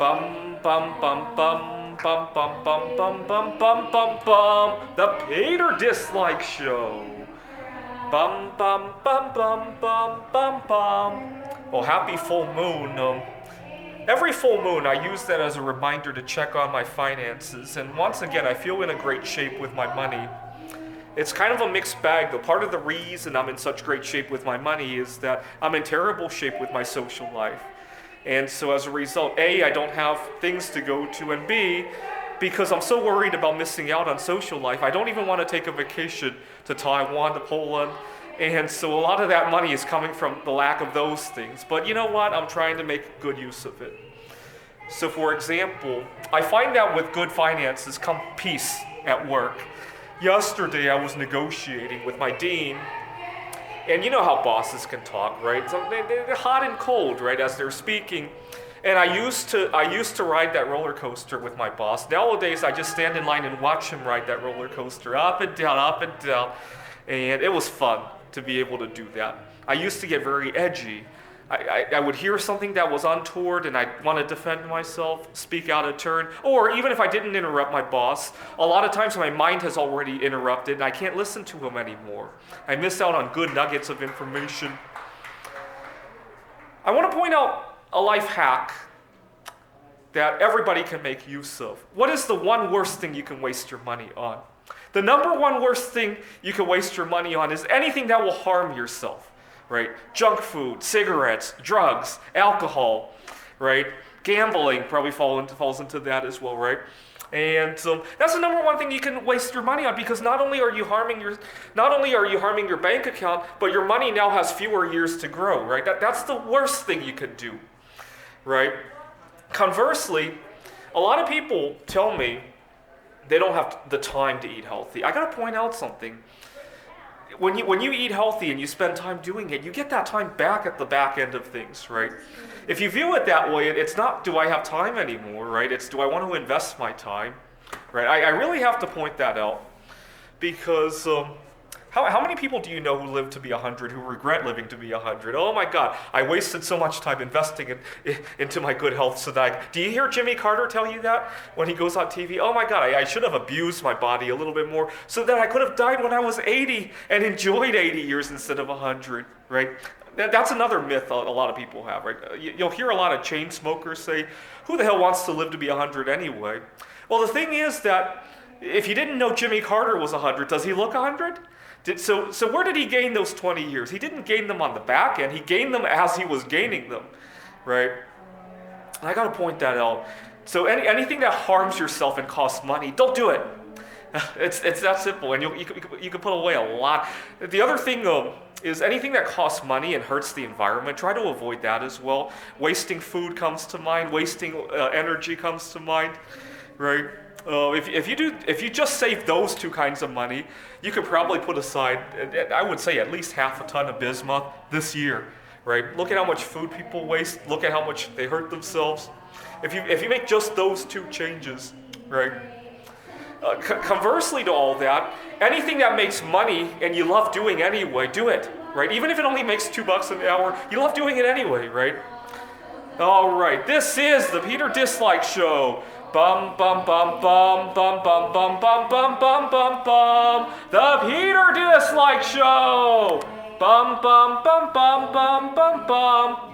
Bum bum bum bum bum bum bum bum bum bum bum bum. The Peter Dislike Show. Bum bum bum bum bum bum bum. Well, happy full moon. Every full moon, I use that as a reminder to check on my finances. And once again, I feel in a great shape with my money. It's kind of a mixed bag, though. Part of the reason I'm in such great shape with my money is that I'm in terrible shape with my social life. And so as a result, A, I don't have things to go to, and B, because I'm so worried about missing out on social life, I don't even want to take a vacation to Taiwan, to Poland. And so a lot of that money is coming from the lack of those things. But you know what? I'm trying to make good use of it. So for example, I find that with good finances come peace at work. Yesterday I was negotiating with my dean, and you know how bosses can talk, right? So they're hot and cold, right, as they're speaking. And I used to ride that roller coaster with my boss. Nowadays I just stand in line and watch him ride that roller coaster up and down, and it was fun to be able to do that. I used to get very edgy. I would hear something that was untoward and I'd want to defend myself, speak out of turn, or even if I didn't interrupt my boss, a lot of times my mind has already interrupted and I can't listen to him anymore. I miss out on good nuggets of information. I want to point out a life hack that everybody can make use of. What is the one worst thing you can waste your money on? The number one worst thing you can waste your money on is anything that will harm yourself, right? Junk food, cigarettes, drugs, alcohol, right? Gambling probably falls into that as well, right? And so that's the number one thing you can waste your money on, because not only are you harming your bank account, but your money now has fewer years to grow, right? That's the worst thing you could do, right? Conversely, a lot of people tell me they don't have the time to eat healthy. I gotta point out something. When you eat healthy and you spend time doing it, you get that time back at the back end of things, right? If you view it that way, it's not do I have time anymore, right? It's do I want to invest my time, right? I really have to point that out, because how many people do you know who live to be 100, who regret living to be 100? Oh my God, I wasted so much time investing into my good health so that do you hear Jimmy Carter tell you that when he goes on TV? Oh my God, I should have abused my body a little bit more so that I could have died when I was 80 and enjoyed 80 years instead of 100, right? That's another myth a lot of people have, right? You'll hear a lot of chain smokers say, who the hell wants to live to be 100 anyway? Well, the thing is that if you didn't know Jimmy Carter was 100, does he look 100? So where did he gain those 20 years? He didn't gain them on the back end. He gained them as he was gaining them, right? And I got to point that out. So anything that harms yourself and costs money, don't do it. It's that simple, and you can put away a lot. The other thing, though, is anything that costs money and hurts the environment, try to avoid that as well. Wasting food comes to mind. Wasting energy comes to mind, right? If you just save those two kinds of money, you could probably put aside, I would say, at least half a ton of bismuth this year, right? Look at how much food people waste. Look at how much they hurt themselves. If you make just those two changes, right? Conversely to all that, anything that makes money and you love doing anyway, do it, right? Even if it only makes $2 an hour, you love doing it anyway, right? All right, this is the Peter Dislike Show. Bum bum bum bum bum bum bum bum bum bum bum bum. The Peter Dislike Show. Bum bum bum bum bum bum bum.